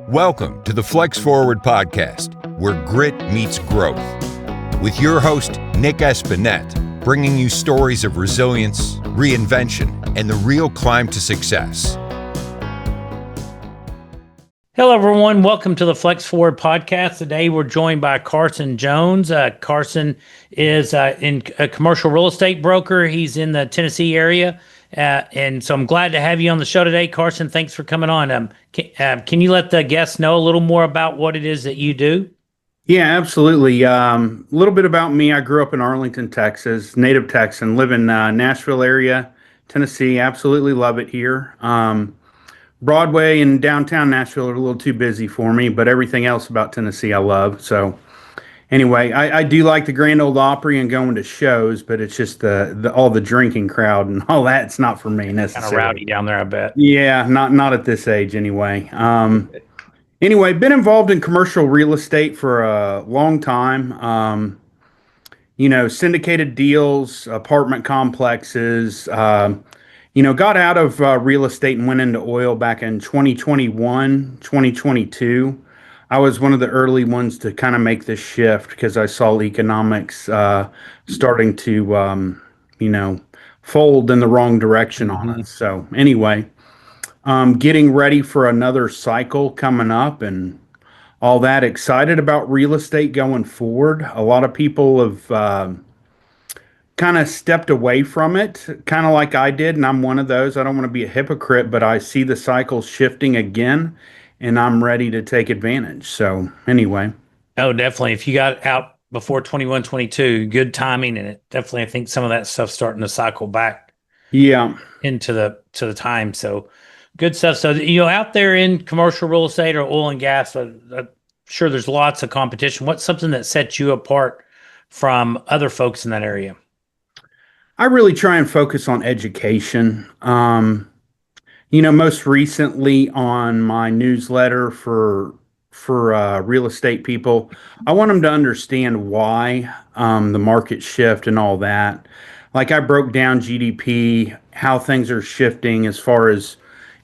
Welcome to the Flex Forward Podcast, where grit meets growth. With your host, Nic Espanet, bringing you stories of resilience, reinvention, and the real climb to success. Hello, everyone. Welcome to the Flex Forward Podcast. Today, we're joined by Carson Jones. Carson is in a commercial real estate broker. He's in the Tennessee area. And so I'm glad to have you on the show today, Carson. Thanks for coming on. Can you let the guests know a little more about what it is that you do? Yeah, absolutely. A little bit about me. I grew up in Arlington, Texas, native Texan, live in Nashville area, Tennessee. Absolutely love it here. Broadway and downtown Nashville are a little too busy for me, but everything else about Tennessee I love. So anyway, I do like the Grand Ole Opry and going to shows, but it's just the all the drinking crowd and all that. It's not for me necessarily. Kind of rowdy down there, I bet. Yeah, not at this age anyway. Anyway, been involved in commercial real estate for a long time. Syndicated deals, apartment complexes. Got out of real estate and went into oil back in 2021, 2022. I was one of the early ones to kind of make this shift because I saw economics starting to, fold in the wrong direction on us. So anyway, getting ready for another cycle coming up and all that, excited about real estate going forward. A lot of people have kind of stepped away from it, kind of like I did, and I'm one of those. I don't want to be a hypocrite, but I see the cycle shifting again, and I'm ready to take advantage. So anyway. Oh, definitely. If you got out before 21, 22, good timing, and it definitely, I think some of that stuff's starting to cycle back into the time. So good stuff. So, out there in commercial real estate or oil and gas, I'm sure there's lots of competition. What's something that sets you apart from other folks in that area? I really try and focus on education. Most recently on my newsletter for real estate people, I want them to understand why the market shift and all that. Like I broke down GDP, how things are shifting as far as,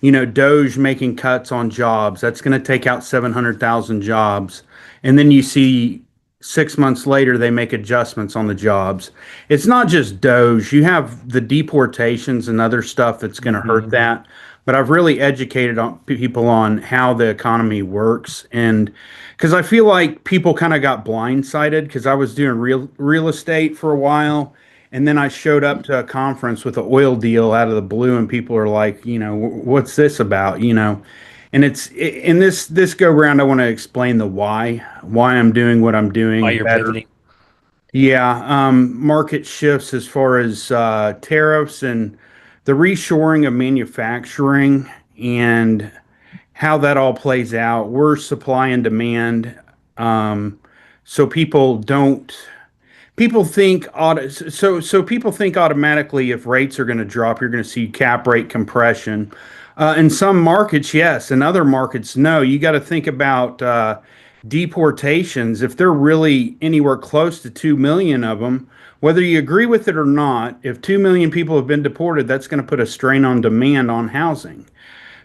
Doge making cuts on jobs. That's going to take out 700,000 jobs. And then you see 6 months later, they make adjustments on the jobs. It's not just Doge. You have the deportations and other stuff that's going to hurt that. But I've really educated people on how the economy works. And because I feel like people kind of got blindsided because I was doing real estate for a while. And then I showed up to a conference with an oil deal out of the blue, and people are like, what's this about? And it's in this go round, I want to explain the why I'm doing what I'm doing. Why you're pivoting. Yeah, market shifts as far as tariffs and the reshoring of manufacturing and how that all plays out. We're supply and demand, so people think people think automatically if rates are going to drop, you're going to see cap rate compression. In some markets, yes. In other markets, no. You got to think about deportations. If they're really anywhere close to 2 million of them, whether you agree with it or not, if 2 million people have been deported, that's going to put a strain on demand on housing.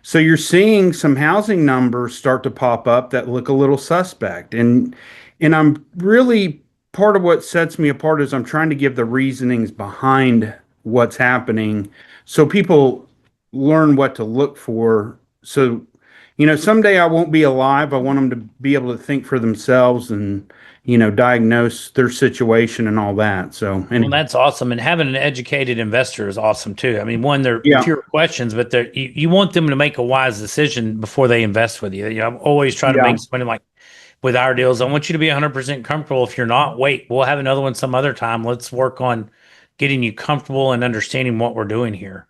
So you're seeing some housing numbers start to pop up that look a little suspect. And I'm really, part of what sets me apart is I'm trying to give the reasonings behind what's happening so people learn what to look for. So, someday I won't be alive. I want them to be able to think for themselves and, diagnose their situation and all that. So, Well, that's awesome. And having an educated investor is awesome too. I mean, one, there are fewer questions, but you want them to make a wise decision before they invest with you. I'm always trying to make somebody like with our deals. I want you to be 100% comfortable. If you're not, wait, we'll have another one some other time. Let's work on getting you comfortable and understanding what we're doing here.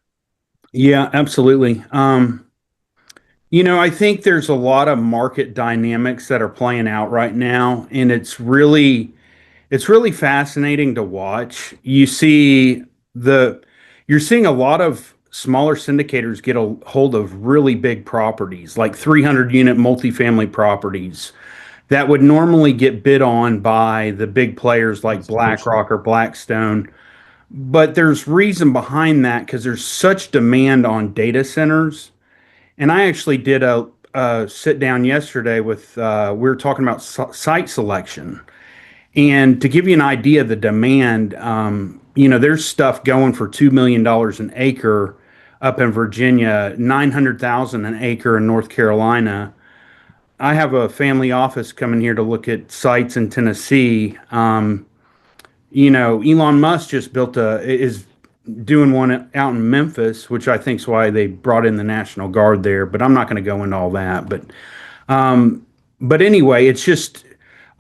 Yeah, absolutely. I think there's a lot of market dynamics that are playing out right now, and it's really fascinating to watch. You're seeing a lot of smaller syndicators get a hold of really big properties, like 300 unit multifamily properties that would normally get bid on by the big players like BlackRock or Blackstone. But there's reason behind that because there's such demand on data centers. And I actually did a a sit down yesterday with, we were talking about site selection. And to give you an idea of the demand, there's stuff going for $2 million an acre up in Virginia, 900,000 an acre in North Carolina. I have a family office coming here to look at sites in Tennessee. Elon Musk just is doing one out in Memphis, which I think is why they brought in the National Guard there. But I'm not going to go into all that. But anyway, it's just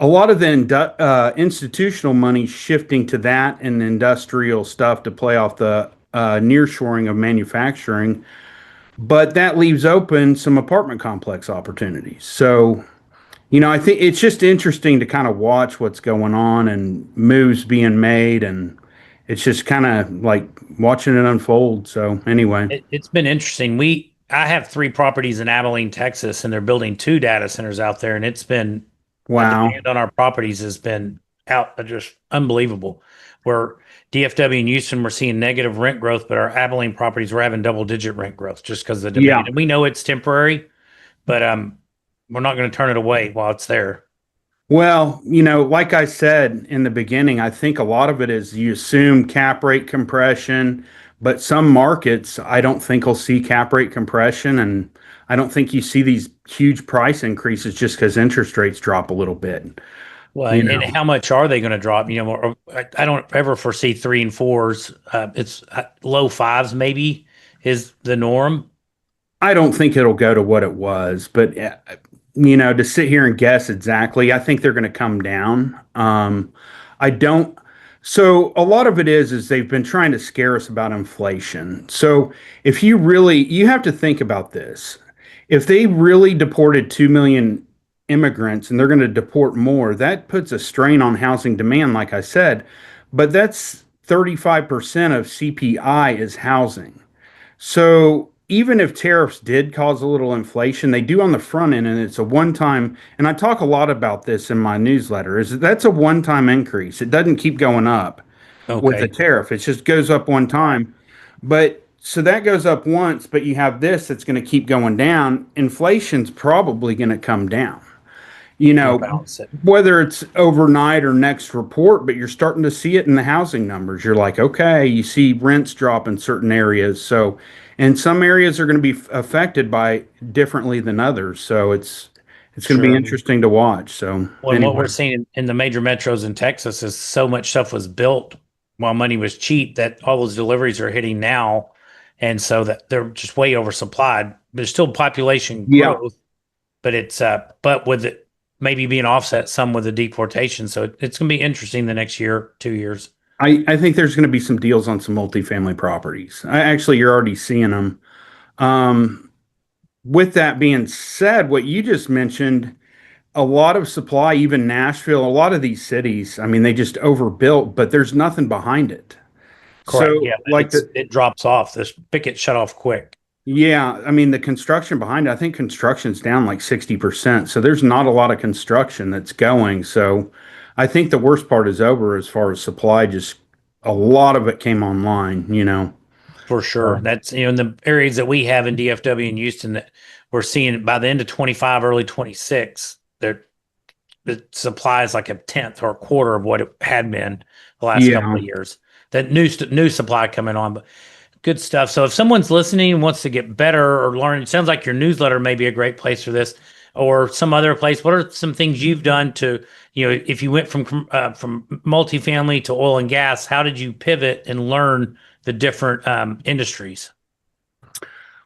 a lot of the institutional money shifting to that and industrial stuff to play off the nearshoring of manufacturing. But that leaves open some apartment complex opportunities. So, I think it's just interesting to kind of watch what's going on and moves being made. And it's just kind of like watching it unfold. So, anyway, it's been interesting. I have 3 properties in Abilene, Texas, and they're building 2 data centers out there. And it's been, wow. The demand on our properties has been just unbelievable. Where DFW and Houston, we're seeing negative rent growth, but our Abilene properties, we're having double-digit rent growth just because of the demand. Yeah. And we know it's temporary, but we're not going to turn it away while it's there. Well, like I said in the beginning, I think a lot of it is you assume cap rate compression, but some markets I don't think will see cap rate compression, and I don't think you see these huge price increases just because interest rates drop a little bit. Well, and how much are they going to drop? I don't ever foresee 3 and 4s. It's low 5s maybe is the norm. I don't think it'll go to what it was, but to sit here and guess exactly, I think they're going to come down. I don't. So a lot of it is they've been trying to scare us about inflation. So if you have to think about this. If they really deported 2 million immigrants and they're going to deport more, that puts a strain on housing demand, like I said. But that's 35% of CPI is housing. So even if tariffs did cause a little inflation, they do on the front end, and it's a one-time, and I talk a lot about this in my newsletter, is that's a one-time increase. It doesn't keep going up with the tariff. It just goes up one time. But so that goes up once, but you have this that's going to keep going down. Inflation's probably going to come down. Whether it's overnight or next report, but you're starting to see it in the housing numbers. You're like, okay, you see rents drop in certain areas. So, and some areas are going to be affected by differently than others. So it's going to be interesting to watch. So, well, what we're seeing in the major metros in Texas is so much stuff was built while money was cheap that all those deliveries are hitting now. And so that they're just way oversupplied. There's still population growth, but it's, but with it, maybe being offset some with the deportation. So it's going to be interesting the next year, 2 years. I think there's going to be some deals on some multifamily properties. You're already seeing them. With that being said, what you just mentioned, a lot of supply, even Nashville, a lot of these cities, they just overbuilt, but there's nothing behind it. Correct. So, it drops off. This spigot shut off quick. Yeah, the construction behind it, I think construction's down like 60%. So there's not a lot of construction that's going. So I think the worst part is over as far as supply. Just a lot of it came online, For sure. That's, in the areas that we have in DFW and Houston that we're seeing by the end of 25, early 26, the supply is like a tenth or a quarter of what it had been the last couple of years. That new supply coming on, but good stuff. So if someone's listening and wants to get better or learn, it sounds like your newsletter may be a great place for this, or some other place. What are some things you've done to, if you went from multifamily to oil and gas, how did you pivot and learn the different industries?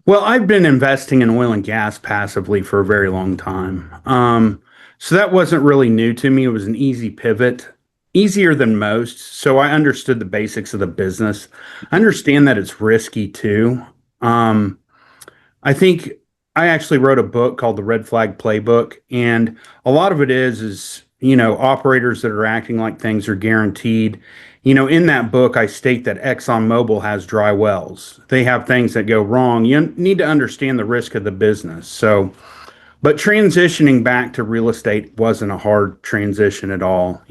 Well, I've been investing in oil and gas passively for a very long time. So that wasn't really new to me. It was an easy pivot. Easier than most. So I understood the basics of the business. I understand that it's risky too. I think I actually wrote a book called The Red Flag Playbook. And a lot of it is operators that are acting like things are guaranteed. In that book, I state that ExxonMobil has dry wells. They have things that go wrong. You need to understand the risk of the business. So, but transitioning back to real estate wasn't a hard transition at all.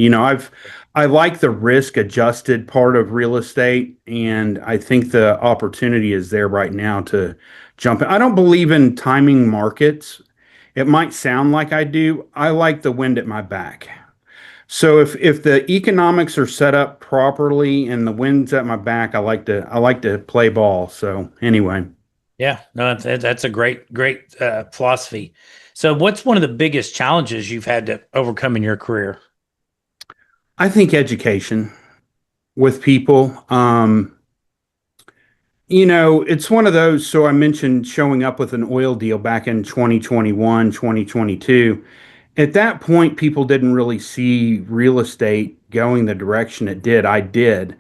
I like the risk adjusted part of real estate, and I think the opportunity is there right now to jump in. I don't believe in timing markets. it might sound like I do. I like the wind at my back. So if the economics are set up properly and the wind's at my back, I like to play ball. So anyway. Yeah, no, that's a great philosophy. So, what's one of the biggest challenges you've had to overcome in your career? I think education with people. It's one of those. So I mentioned showing up with an oil deal back in 2021, 2022. At that point, people didn't really see real estate going the direction it did. I did.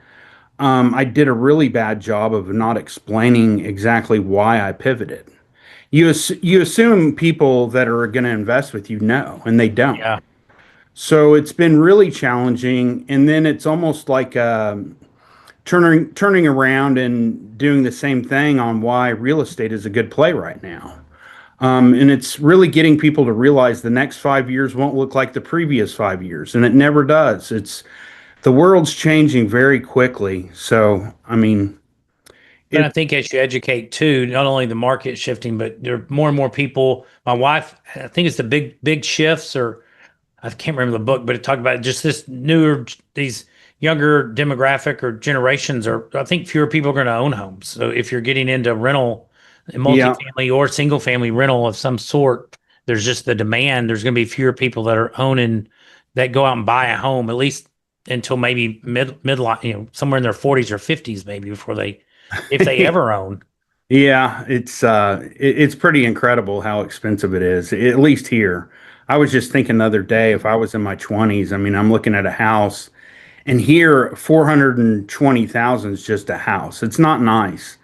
I did a really bad job of not explaining exactly why I pivoted. You assume people that are going to invest with you know, and they don't. Yeah, So it's been really challenging. And then it's almost like turning around and doing the same thing on why real estate is a good play right now. And it's really getting people to realize the next 5 years won't look like the previous 5 years, and it never does. It's the world's changing very quickly. So, I mean, and I think as you educate too, not only the market shifting, but there are more and more people. My wife, I think it's the big shifts, or I can't remember the book, but it talked about just these younger demographic or generations are, I think fewer people are going to own homes. So if you're getting into rental, yeah, multifamily or single family rental of some sort, there's just the demand. There's going to be fewer people that are owning, that go out and buy a home, at least until maybe midlife, somewhere in their 40s or 50s, maybe if they ever own. yeah, it's pretty incredible how expensive it is, at least here. I was just thinking the other day, if I was in my 20s, I mean, I'm looking at a house, and here 420,000 is just a house. It's not nice.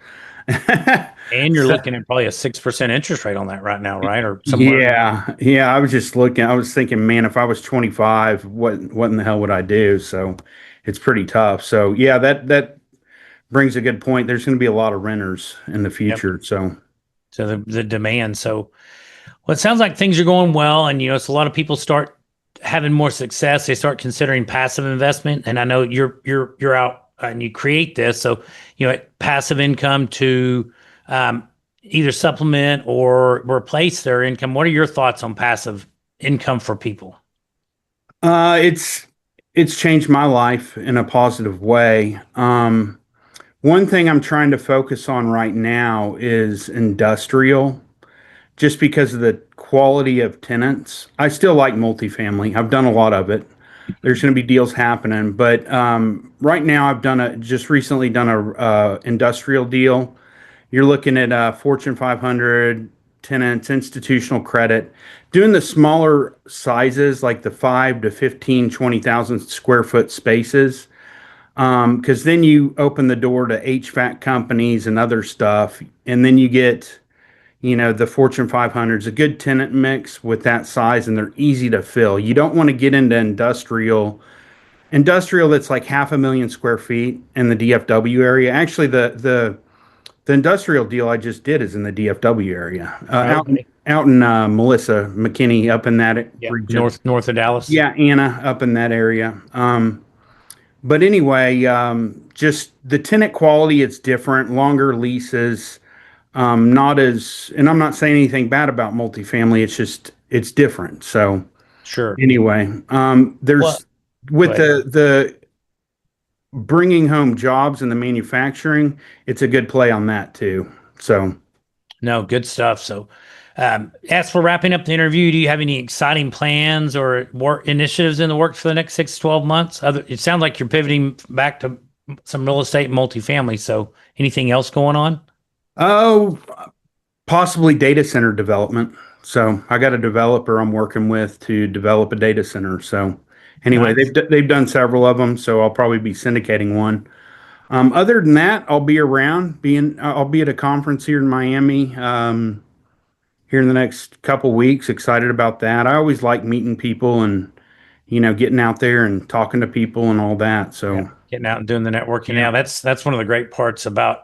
And you're looking at probably a 6% interest rate on that right now, right? Or somewhere. Yeah. I was just looking. I was thinking, man, if I was 25, what in the hell would I do? So it's pretty tough. So yeah, that brings a good point. There's going to be a lot of renters in the Yep. future. So The demand. So, well, it sounds like things are going well, and it's a lot of people start having more success. They start considering passive investment, and I know you're out and you create this, so passive income to either supplement or replace their income. What are your thoughts on passive income for people? it's changed my life in a positive way. One thing I'm trying to focus on right now is industrial, just because of the quality of tenants. I still like multifamily. I've done a lot of it. There's going to be deals happening, but right now just recently done a industrial deal. You're looking at Fortune 500 tenants, institutional credit, doing the smaller sizes like the 5 to 15, 20,000 square foot spaces. Because then you open the door to HVAC companies and other stuff, and then you get the Fortune 500s, a good tenant mix with that size, and they're easy to fill. You don't want to get into industrial that's like 500,000 square feet in the DFW area. Actually, the industrial deal I just did is in the DFW area, out in Melissa McKinney, up in that region. North of Dallas. Yeah, Anna, up in that area. But anyway, just the tenant quality, it's different, longer leases. Not as, and I'm not saying anything bad about multifamily. It's different. So Sure. anyway, with the bringing home jobs in the manufacturing, it's a good play on that too. So No, good stuff. So, as for wrapping up the interview, do you have any exciting plans or work initiatives in the works for the next 6 to 12 months? It sounds like you're pivoting back to some real estate and multifamily. So, anything else going on? Oh, possibly data center development. So I got a developer I'm working with to develop a data center. So anyway, Nice. they've done several of them. So I'll probably be syndicating one. Other than that, I'll be around. I'll be at a conference here in Miami here in the next couple weeks. Excited about that. I always like meeting people and getting out there and talking to people and all that. So Yeah, getting out and doing the networking. Now, that's one of the great parts about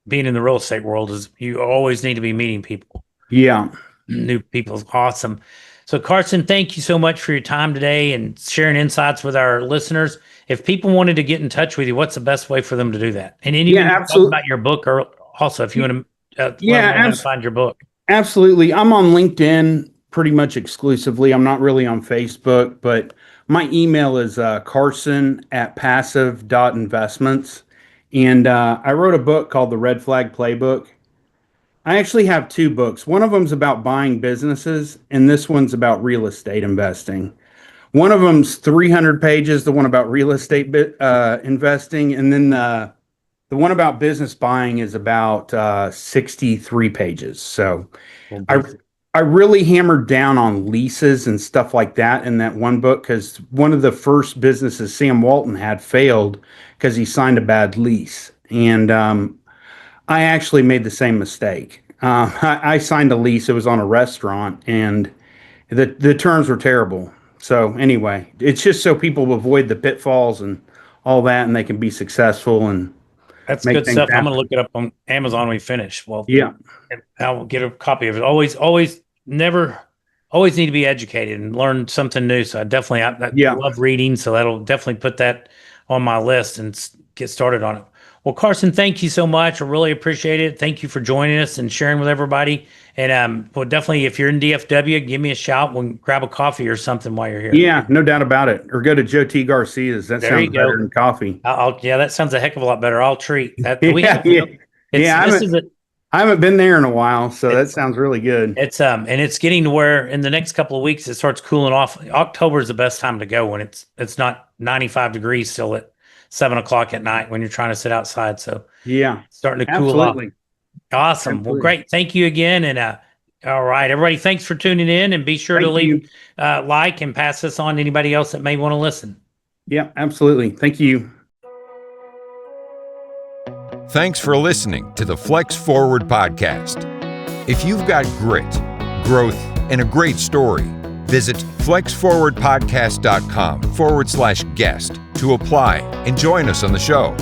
being in the real estate world is you always need to be meeting people. Yeah. New people is awesome. So Carson, thank you so much for your time today and sharing insights with our listeners. If people wanted to get in touch with you, what's the best way for them to do that? And then you can talk about your book, or also if you want to let them know how to find your book. Absolutely. I'm on LinkedIn pretty much exclusively. I'm not really on Facebook, but my email is carson@passive.investments. And I wrote a book called The Red Flag Playbook. I actually have two books. One of them's about buying businesses, and this one's about real estate investing. One of them's 300 pages, the one about real estate investing, and then the one about business buying is about 63 pages. So I really hammered down on leases and stuff like that in that one book, because one of the first businesses Sam Walton had failed because he signed a bad lease. And I actually made the same mistake. I signed a lease. It was on a restaurant, and the terms were terrible. So anyway, it's just so people avoid the pitfalls and all that, and they can be successable and that's good stuff. I'm going to look it up on Amazon when we finish. Well, yeah, I'll get a copy of it. Always need to be educated and learn something new. So I love reading. So that'll definitely put that on my list and get started on it. Well, Carson, thank you so much. I really appreciate it. Thank you for joining us and sharing with everybody. And well, definitely, if you're in DFW, give me a shout. We'll grab a coffee or something while you're here. Yeah, no doubt about it. Or go to Joe T. Garcia's. That sounds better than coffee. Yeah, that sounds a heck of a lot better. I'll treat that. I haven't been there in a while, so that sounds really good. It's and it's getting to where in the next couple of weeks it starts cooling off. October is the best time to go when it's not 95 degrees still at 7:00 at night when you're trying to sit outside. So yeah, it's starting to cool off. Awesome. Absolutely. Well, great. Thank you again. And all right, everybody, thanks for tuning in, and be sure to leave like and pass this on to anybody else that may want to listen. Yeah, absolutely. Thank you. Thanks for listening to the Flex Forward podcast. If you've got grit, growth, and a great story, visit flexforwardpodcast.com/guest to apply and join us on the show.